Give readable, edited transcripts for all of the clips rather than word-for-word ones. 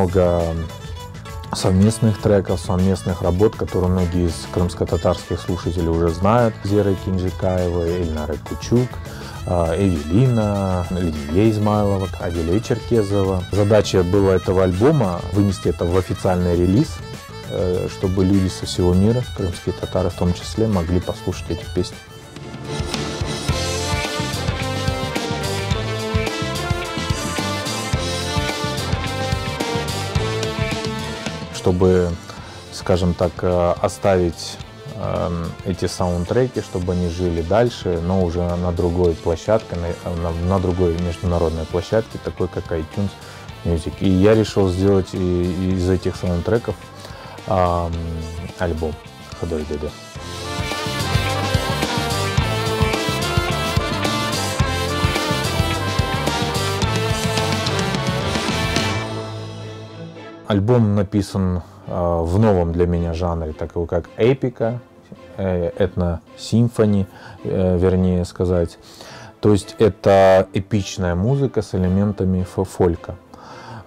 много совместных треков, совместных работ, которые многие из крымско-татарских слушателей уже знают. Зерой Кинжикаевой, Эльнарой Кучук, Эвелина, Лидия Измайлова, Адилей Черкезова. Задача была этого альбома вынести это в официальный релиз, чтобы люди со всего мира, крымские татары в том числе, могли послушать эти песни. Чтобы, скажем так, оставить эти саундтреки, чтобы они жили дальше, но уже на другой площадке, на другой международной площадке, такой как iTunes Music. И я решил сделать из этих саундтреков альбом Ходой-Деде. Альбом написан в новом для меня жанре, такой как эпика, этно-симфони, вернее сказать. То есть это эпичная музыка с элементами фолька.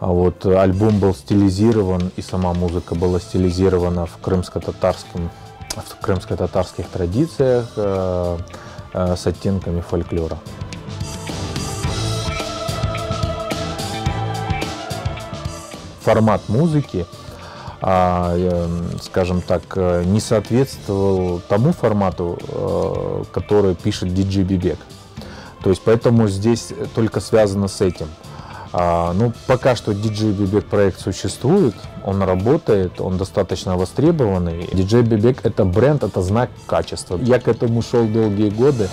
Вот, альбом был стилизирован, и сама музыка была стилизирована в крымско-татарских традициях с оттенками фольклора. Формат музыки, скажем так, не соответствовал тому формату, который пишет диджей Бибек. То есть поэтому здесь только связано с этим. Ну, пока что диджей Бибек проект существует, он работает, он достаточно востребованный. Диджей Бибек — это бренд, это знак качества. Я к этому шел долгие годы.